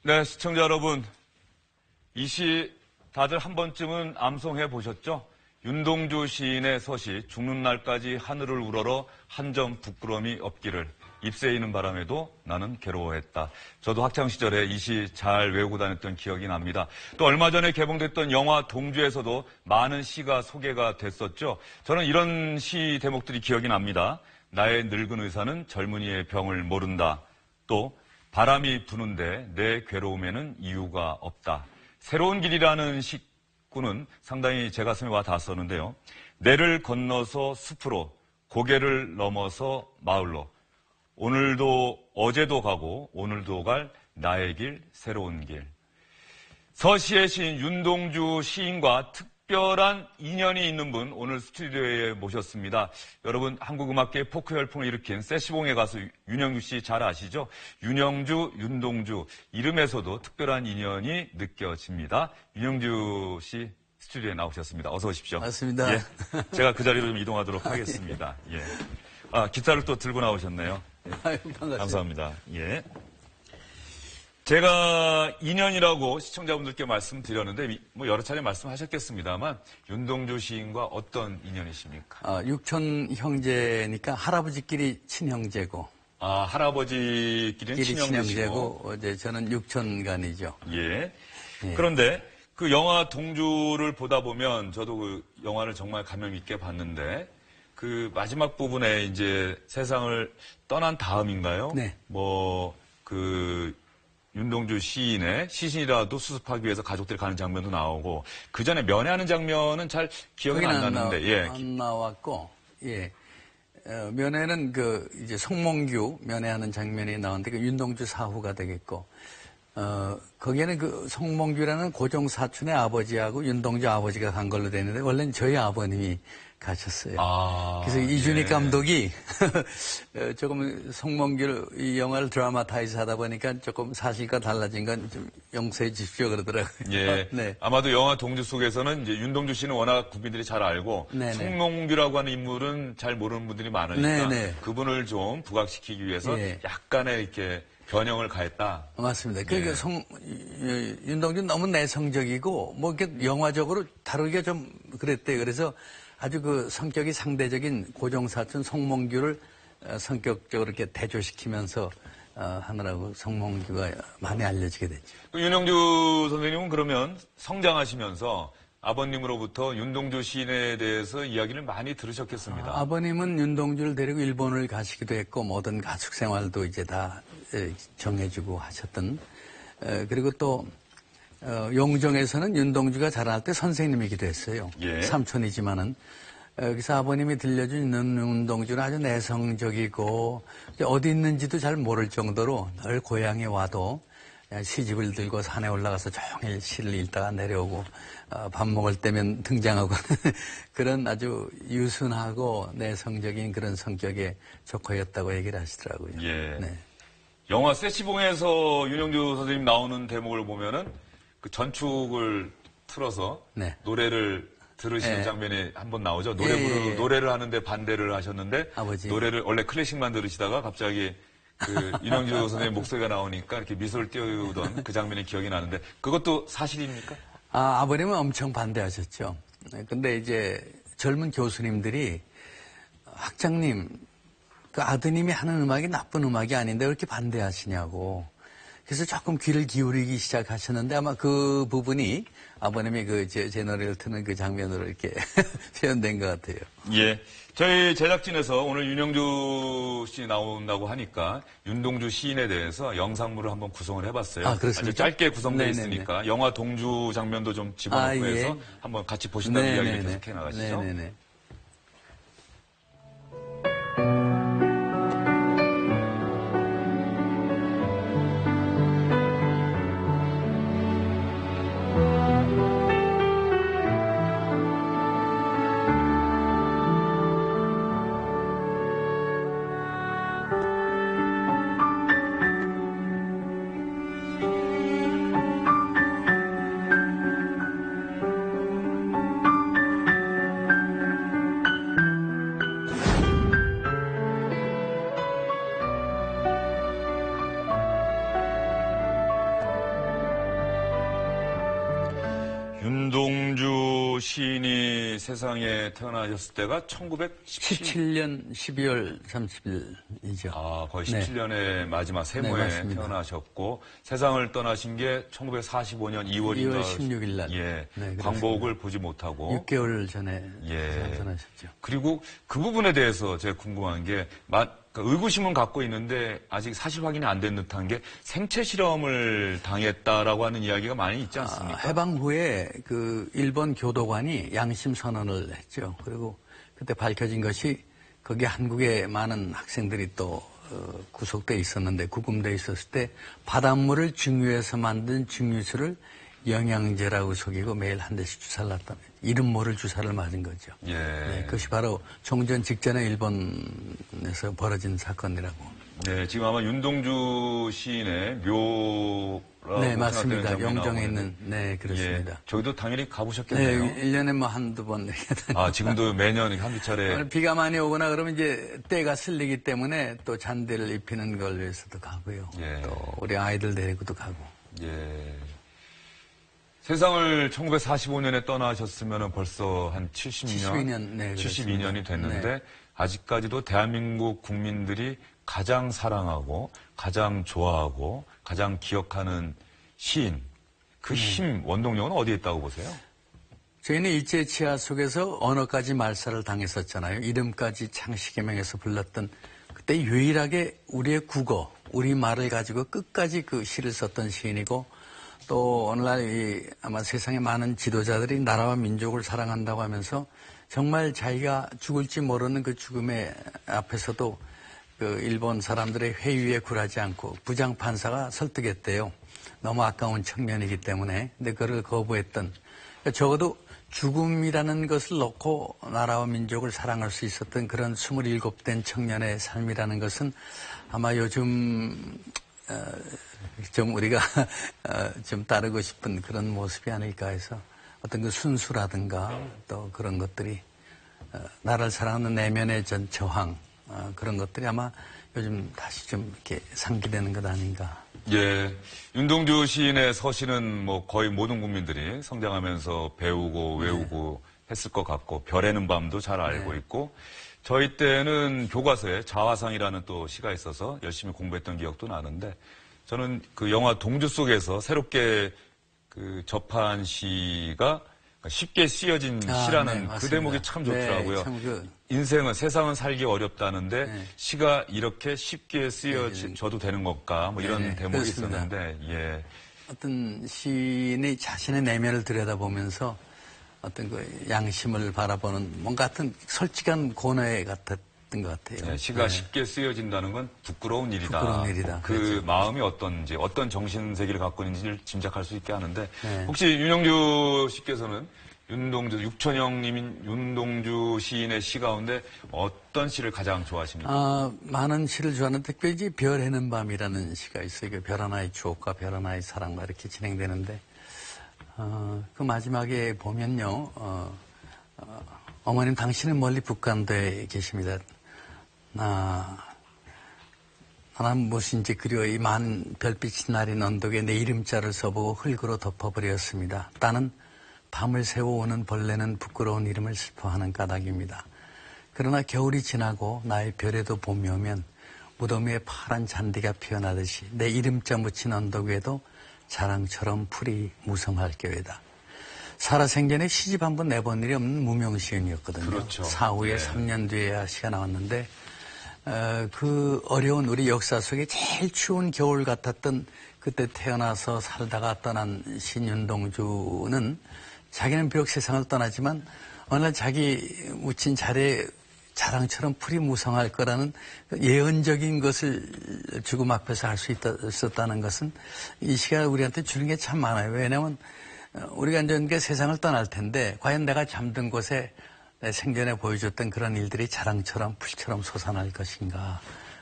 네, 시청자 여러분. 이 시 다들 한 번쯤은 암송해 보셨죠? 윤동주 시인의 서시 죽는 날까지 하늘을 우러러 한 점 부끄러움이 없기를 잎새이는 바람에도 나는 괴로워했다. 저도 학창시절에 이 시 잘 외우고 다녔던 기억이 납니다. 또 얼마 전에 개봉됐던 영화 동주에서도 많은 시가 소개가 됐었죠. 저는 이런 시 대목들이 기억이 납니다. 나의 늙은 의사는 젊은이의 병을 모른다. 또 바람이 부는데 내 괴로움에는 이유가 없다. 새로운 길이라는 시구는 상당히 제 가슴에 와 닿았었는데요. 내를 건너서 숲으로, 고개를 넘어서 마을로, 오늘도 어제도 가고 오늘도 갈 나의 길, 새로운 길. 서시의 시인 윤동주 시인과 특별한 인연이 있는 분 오늘 스튜디오에 모셨습니다. 여러분 한국음악계의 포크 열풍을 일으킨 세시봉의 가수 윤영주 씨 잘 아시죠? 윤영주, 윤동주 이름에서도 특별한 인연이 느껴집니다. 윤영주 씨 스튜디오에 나오셨습니다. 어서 오십시오. 맞습니다. 예, 제가 그 자리로 좀 이동하도록 하겠습니다. 예. 기타를 또 들고 나오셨네요. 예. 아유, 반갑습니다. 감사합니다. 예. 제가 2년이라고 시청자분들께 말씀드렸는데 뭐 여러 차례 말씀하셨겠습니다만 윤동주 시인과 어떤 인연이십니까? 육촌 형제니까 할아버지끼리 친형제고. 할아버지끼리는 친형제고 이제 저는 육촌간이죠. 예. 예. 그런데 그 영화 동주를 보다 보면 저도 그 영화를 정말 감명 있게 봤는데 그 마지막 부분에 이제 세상을 떠난 다음인가요? 네. 윤동주 시인의 시신이라도 수습하기 위해서 가족들이 가는 장면도 나오고 그 전에 면회하는 장면은 잘 기억이 안 나는데 예. 안 나왔고 예. 면회는 이제 송몽규 면회하는 장면이 나오는데 윤동주 사후가 되겠고 거기에는 그 송몽규라는 고종 사촌의 아버지하고 윤동주 아버지가 간 걸로 되는데 원래는 저희 아버님이 가셨어요. 그래서 이준익 감독이 조금 송몽규를 이 영화를 드라마타이즈 하다 보니까 조금 사실과 달라진 건 좀 용서해 주십시오 그러더라고요. 예. 네. 아마도 영화 동주 속에서는 이제 윤동주 씨는 워낙 국민들이 잘 알고 네네. 송몽규라고 하는 인물은 잘 모르는 분들이 많으니까 네네. 그분을 좀 부각시키기 위해서 예. 약간의 이렇게 변형을 가했다. 맞습니다. 그러니까 예. 윤동주는 너무 내성적이고 뭐 이렇게 영화적으로 다루기가 좀 그랬대요. 그래서 아주 그 성격이 상대적인 고종사촌 송몽규를 성격적으로 이렇게 대조시키면서 하느라고 송몽규가 많이 알려지게 됐죠. 윤영주 선생님은 그러면 성장하시면서 아버님으로부터 윤동주 시인에 대해서 이야기를 많이 들으셨겠습니다. 아버님은 윤동주를 데리고 일본을 가시기도 했고 모든 가축 생활도 이제 다 정해주고 하셨던 그리고 또 용정에서는 윤동주가 자랄 때 선생님이기도 했어요. 예. 삼촌이지만은. 그래서 아버님이 들려준 윤동주는 아주 내성적이고 어디 있는지도 잘 모를 정도로 늘 고향에 와도 시집을 들고 산에 올라가서 종일 시를 읽다가 내려오고 밥 먹을 때면 등장하고 그런 아주 유순하고 내성적인 그런 성격의 조커였다고 얘기를 하시더라고요. 예. 네. 영화 세시봉에서 윤영주 선생님 나오는 대목을 보면은 그 전축을 틀어서 네. 노래를 들으시는 네. 장면이 한번 나오죠. 예. 노래를 하는데 반대를 하셨는데 아버지. 노래를 원래 클래식만 들으시다가 갑자기 그 윤영주 선생님 목소리가 나오니까 이렇게 미소를 띄우던 그 장면이 기억이 나는데 그것도 사실입니까? 아버님은 엄청 반대하셨죠. 근데 이제 젊은 교수님들이 학장님, 그 아드님이 하는 음악이 나쁜 음악이 아닌데 왜 이렇게 반대하시냐고. 그래서 조금 귀를 기울이기 시작하셨는데 아마 그 부분이 아버님이 제 노래를 트는 그 장면으로 이렇게 표현된 것 같아요. 예. 저희 제작진에서 오늘 윤영주 씨 나온다고 하니까 윤동주 시인에 대해서 영상물을 한번 구성을 해봤어요. 그렇습니까? 아주 짧게 구성되어 네네네. 있으니까 영화 동주 장면도 좀 집어넣고 예. 해서 한번 같이 보신다는 네네네. 이야기를 계속 해나가시죠. 네네네. 윤동주 시인이 세상에 태어나셨을 때가 1917년 17년 12월 30일이죠. 거의 네. 17년의 마지막 세모에 맞습니다. 태어나셨고 세상을 떠나신 게 1945년 2월인가 2월 16일 날. 예, 네, 광복을 보지 못하고 6개월 전에 예. 전하셨죠. 그리고 그 부분에 대해서 제가 궁금한 게 그러니까 의구심은 갖고 있는데 아직 사실 확인이 안 된 듯한 게 생체 실험을 당했다라고 하는 이야기가 많이 있지 않습니까? 해방 후에 그 일본 교도관이 양심 선언을 했죠. 그리고 그때 밝혀진 것이 거기 한국에 많은 학생들이 또 구속돼 있었는데 구금돼 있었을 때 바닷물을 증유해서 만든 증류수를 영양제라고 속이고 매일 한 대씩 주사를 놨다. 이름 모를 주사를 맞은 거죠. 예. 네, 그것이 바로 종전 직전에 일본에서 벌어진 사건이라고. 네, 지금 아마 윤동주 시인의 묘라고 네, 맞습니다. 생각되는 장면이 영정에 나오거든요. 있는, 네, 그렇습니다. 예, 저희도 당연히 네, 가보셨겠네요. 1년에 뭐 한두 번 이렇게 지금도 매년 한두 차례. 비가 많이 오거나 그러면 이제 때가 쓸리기 때문에 또 잔디를 입히는 걸 위해서도 가고요. 예. 또 우리 아이들 데리고도 가고. 예. 세상을 1945년에 떠나셨으면 벌써 한 72년, 네, 72년이 됐는데 네. 아직까지도 대한민국 국민들이 가장 사랑하고 가장 좋아하고 가장 기억하는 시인, 그 힘, 원동력은 어디에 있다고 보세요? 저희는 일제치하 속에서 언어까지 말살을 당했었잖아요. 이름까지 창씨개명해서 불렀던 그때 유일하게 우리의 국어, 우리 말을 가지고 끝까지 그 시를 썼던 시인이고 또 오늘날 아마 세상에 많은 지도자들이 나라와 민족을 사랑한다고 하면서 정말 자기가 죽을지 모르는 그 죽음의 앞에서도 그 일본 사람들의 회유에 굴하지 않고 부장판사가 설득했대요. 너무 아까운 청년이기 때문에. 근데 그를 거부했던. 그러니까 적어도 죽음이라는 것을 놓고 나라와 민족을 사랑할 수 있었던 그런 27된 청년의 삶이라는 것은 아마 요즘 좀 우리가 좀 따르고 싶은 그런 모습이 아닐까 해서 어떤 그 순수라든가 또 그런 것들이 나라를 사랑하는 내면의 저항 그런 것들이 아마 요즘 다시 좀 이렇게 상기되는 것 아닌가. 예. 윤동주 시인의 서신은 뭐 거의 모든 국민들이 성장하면서 배우고 외우고 했을 것 같고 별에는 밤도 잘 알고 있고 저희 때는 교과서에 자화상이라는 또 시가 있어서 열심히 공부했던 기억도 나는데 저는 그 영화 동주 속에서 새롭게 그 접한 시가 쉽게 쓰여진 시라는 네, 그 대목이 참 좋더라고요. 네, 참 인생은 세상은 살기 어렵다는데 네. 시가 이렇게 쉽게 쓰여져도 되는 걸까 뭐 이런 네, 대목이 그렇습니다. 있었는데 예. 어떤 시인이 자신의 내면을 들여다보면서 어떤 그 양심을 바라보는 뭔가 같은 솔직한 고뇌 같았던 것 같아요. 네, 시가 쉽게 쓰여진다는 건 부끄러운 일이다. 부끄러운 일이다. 그 그렇죠. 마음이 어떤지, 어떤 정신세계를 갖고 있는지를 짐작할 수 있게 하는데, 네. 혹시 윤영주 씨께서는 육천영님인 윤동주 시인의 시 가운데 어떤 시를 가장 좋아하십니까? 많은 시를 좋아하는데 특별히 별 해는 밤이라는 시가 있어요. 그 별 하나의 추억과 별 하나의 사랑과 이렇게 진행되는데, 그 마지막에 보면요, 어머님 당신은 멀리 북간도에 계십니다. 나는 무엇인지 그리워 이 만 별빛이 나린 언덕에 내 이름자를 써보고 흙으로 덮어버렸습니다. 나는 밤을 새워오는 벌레는 부끄러운 이름을 슬퍼하는 까닭입니다. 그러나 겨울이 지나고 나의 별에도 봄이 오면 무덤 위에 파란 잔디가 피어나듯이 내 이름자 묻힌 언덕 위에도 자랑처럼 풀이 무성할 겨이다. 살아생전에 시집 한 번 내본 일이 없는 무명시인이었거든요. 그렇죠. 사후에 예. 3년 뒤에야 시가 나왔는데 그 어려운 우리 역사 속에 제일 추운 겨울 같았던 그때 태어나서 살다가 떠난 신윤동주는 자기는 비록 세상을 떠나지만 어느 날 자기 묻힌 자리에 자랑처럼 풀이 무성할 거라는 예언적인 것을 죽음 앞에서 할 수 있었다는 것은 이 시가 우리한테 주는 게 참 많아요. 왜냐하면 우리가 이제 세상을 떠날 텐데 과연 내가 잠든 곳에 내 생전에 보여줬던 그런 일들이 자랑처럼 풀처럼 솟아날 것인가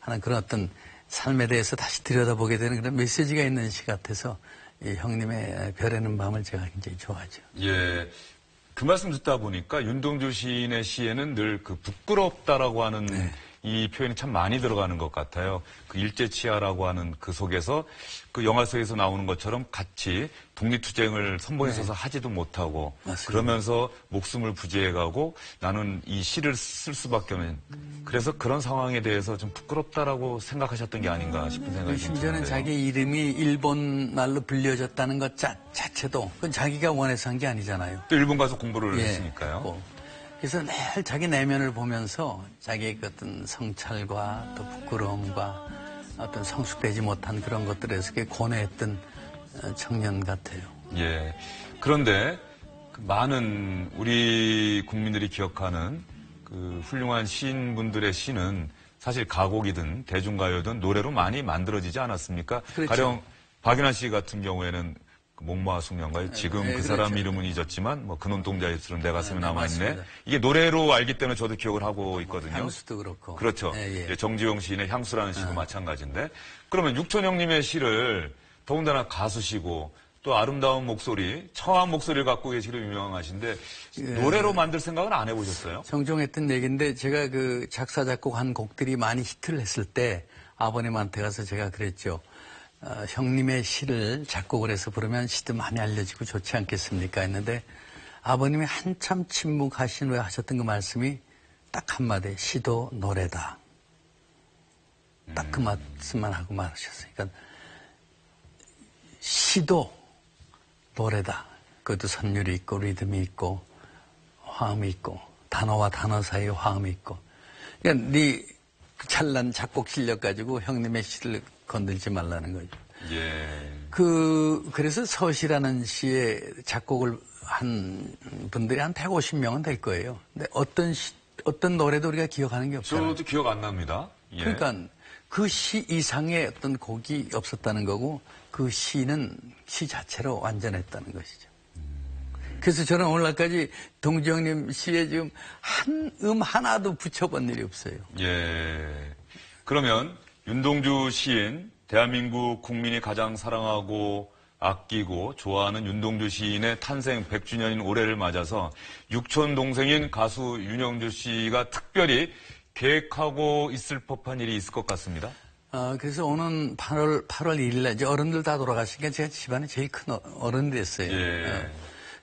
하는 그런 어떤 삶에 대해서 다시 들여다보게 되는 그런 메시지가 있는 시 같아서 이 형님의 별에는 밤을 제가 굉장히 좋아하죠. 예. 그 말씀 듣다 보니까 윤동주 시인의 시에는 늘 그 부끄럽다라고 하는 이 표현이 참 많이 들어가는 것 같아요. 그 일제치하라고 하는 그 속에서 그 영화 속에서 나오는 것처럼 같이 독립투쟁을 선봉에 서서 하지도 못하고 맞습니다. 그러면서 목숨을 부지해가고 나는 이 시를 쓸 수밖에 없는 그래서 그런 상황에 대해서 좀 부끄럽다라고 생각하셨던 게 아닌가 싶은 생각이 좀 심지어는 드는데요. 자기 이름이 일본 말로 불려졌다는 것 자체도 그건 자기가 원해서 한 게 아니잖아요. 또 일본 가서 공부를 예, 했으니까요. 했고. 그래서 매일 자기 내면을 보면서 자기의 그 어떤 성찰과 또 부끄러움과 어떤 성숙되지 못한 그런 것들에서 고뇌했던 청년 같아요. 예. 그런데 그 많은 우리 국민들이 기억하는 그 훌륭한 시인분들의 시는 사실 가곡이든 대중가요든 노래로 많이 만들어지지 않았습니까? 그렇죠. 가령 박윤환 씨 같은 경우에는 그 목마와 숙련가요. 지금 그 그렇죠. 사람 이름은 잊었지만 뭐 그눈동자의 술은 내 가슴에 남아있네. 맞습니다. 이게 노래로 알기 때문에 저도 기억을 하고 있거든요. 향수도 그렇고. 그렇죠. 예, 예. 정지용 시인의 향수라는 시도 마찬가지인데 그러면 육천형님의 시를 더군다나 가수시고 또 아름다운 목소리, 청아한 목소리를 갖고 계시기로 유명하신데 노래로 만들 생각은 안 해보셨어요? 정정했던 얘기인데 제가 그 작사 작곡한 곡들이 많이 히트를 했을 때 아버님한테 가서 제가 그랬죠. 형님의 시를 작곡을 해서 부르면 시도 많이 알려지고 좋지 않겠습니까? 했는데 아버님이 한참 침묵하신 후에 하셨던 그 말씀이 딱 한마디 시도 노래다. 딱 그 말씀만 하고 말하셨어요. 그러니까 시도 노래다. 그것도 선율이 있고 리듬이 있고 화음이 있고 단어와 단어 사이에 화음이 있고 그러니까 네 찬란 작곡 실력 가지고 형님의 시를 건들지 말라는 거죠. 예. 그래서 서시라는 시에 작곡을 한 분들이 한 150명은 될 거예요. 근데 어떤 노래도 우리가 기억하는 게 없잖아요. 저도 기억 안 납니다. 예. 그러니까 그 시 이상의 어떤 곡이 없었다는 거고 그 시는 시 자체로 완전했다는 것이죠. 그래서 저는 오늘날까지 동지형님 시에 지금 한 하나도 붙여본 일이 없어요. 예. 그러면 윤동주 시인, 대한민국 국민이 가장 사랑하고 아끼고 좋아하는 윤동주 시인의 탄생 100주년인 올해를 맞아서 육촌 동생인 가수 윤영주 씨가 특별히 계획하고 있을 법한 일이 있을 것 같습니다. 그래서 오는 8월 1일날 이제 어른들 다 돌아가시니까 제가 집안에 제일 큰 어른이 됐어요. 예.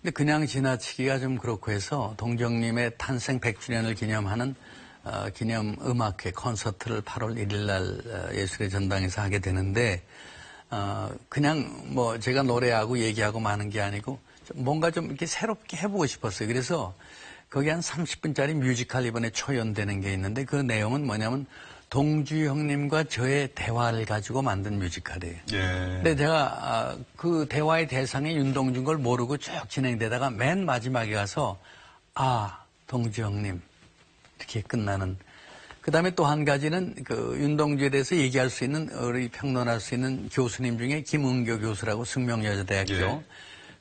근데 그냥 지나치기가 좀 그렇고 해서 동정님의 탄생 100주년을 기념하는 기념 음악회 콘서트를 8월 1일날 예술의 전당에서 하게 되는데 그냥 뭐 제가 노래하고 얘기하고 마는 게 아니고 뭔가 좀 이렇게 새롭게 해보고 싶었어요. 그래서 거기 한 30분짜리 뮤지컬 이번에 초연되는 게 있는데 그 내용은 뭐냐면 동주 형님과 저의 대화를 가지고 만든 뮤지컬이에요. 예. 근데 제가 그 대화의 대상이 윤동주인 걸 모르고 쭉 진행되다가 맨 마지막에 가서 동주 형님 이렇게 끝나는. 그다음에 또 한 가지는 그 윤동주에 대해서 얘기할 수 있는 우리 평론할 수 있는 교수님 중에 김은교 교수라고 숙명여자대학교 예.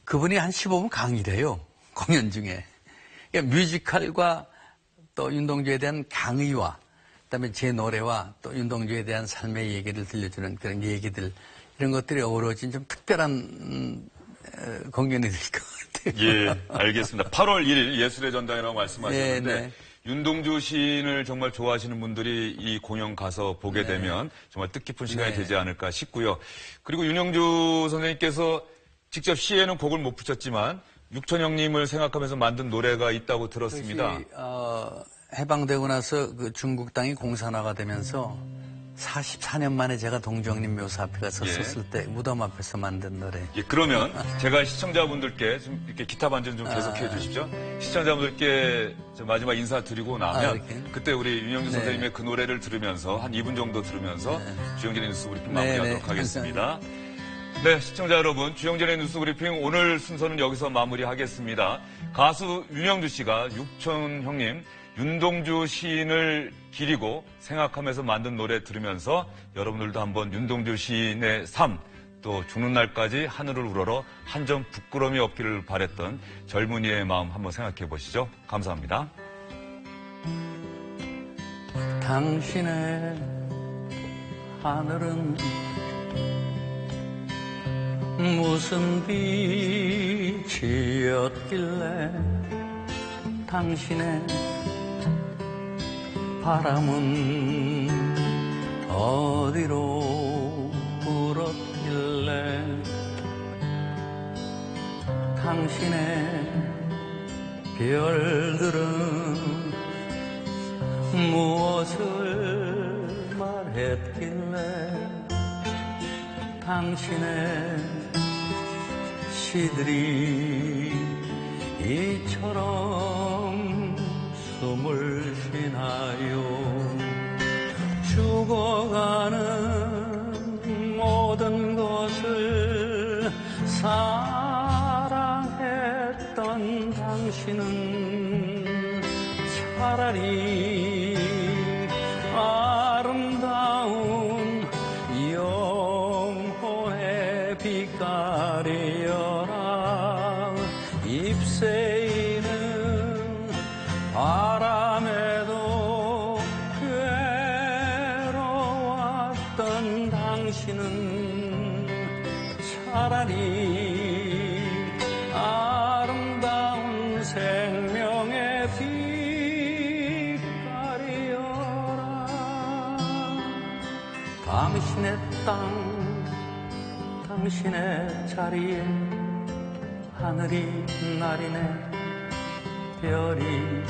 그분이 한 15분 강의를 해요. 공연 중에. 그러니까 뮤지컬과 또 윤동주에 대한 강의와 그다음에 제 노래와 또 윤동주에 대한 삶의 얘기를 들려주는 그런 얘기들 이런 것들이 어우러진 좀 특별한 공연이 될 것 같아요. 예, 알겠습니다. 8월 1일 예술의 전당이라고 말씀하셨는데 네, 네. 윤동주 시인을 정말 좋아하시는 분들이 이 공연 가서 보게 되면 정말 뜻깊은 시간이 네. 되지 않을까 싶고요. 그리고 윤영주 선생님께서 직접 시에는 곡을 못 붙였지만 육천형님을 생각하면서 만든 노래가 있다고 들었습니다. 해방되고 나서 그 중국 땅이 공산화가 되면서 44년 만에 제가 동정님 묘사 앞에 가서 예. 섰을 때 무덤 앞에서 만든 노래. 예, 그러면 제가 시청자분들께 좀 이렇게 기타 반주는 좀 계속해 주십시오. 시청자분들께 좀 마지막 인사드리고 나면 이렇게? 그때 우리 윤영주 네. 선생님의 그 노래를 들으면서 한 2분 정도 들으면서 주영진의 뉴스 브리핑 네, 마무리하도록 네. 하겠습니다. 네, 시청자 여러분, 주영진의 뉴스 브리핑 오늘 순서는 여기서 마무리하겠습니다. 가수 윤영주 씨가 육천 형님, 윤동주 시인을 기리고 생각하면서 만든 노래 들으면서 여러분들도 한번 윤동주 시인의 삶, 또 죽는 날까지 하늘을 우러러 한 점 부끄러움이 없기를 바랬던 젊은이의 마음 한번 생각해 보시죠. 감사합니다. 당신의 하늘은 무슨 빛이었길래 당신의 바람은 어디로 불었길래 당신의 별들은 무엇을 말했길래 당신의 시들이 이처럼 숨을 쉬나요? 죽어가는 모든 것을 사랑했던 당신은 차라리 아름다운 영혼의 빛깔이여라. 잎새이는 바람에도 괴로웠던 당신은 차라리 아름다운 생명의 빛깔이여라. 당신의 땅, 당신의 자리에 하늘이 날이네, 별이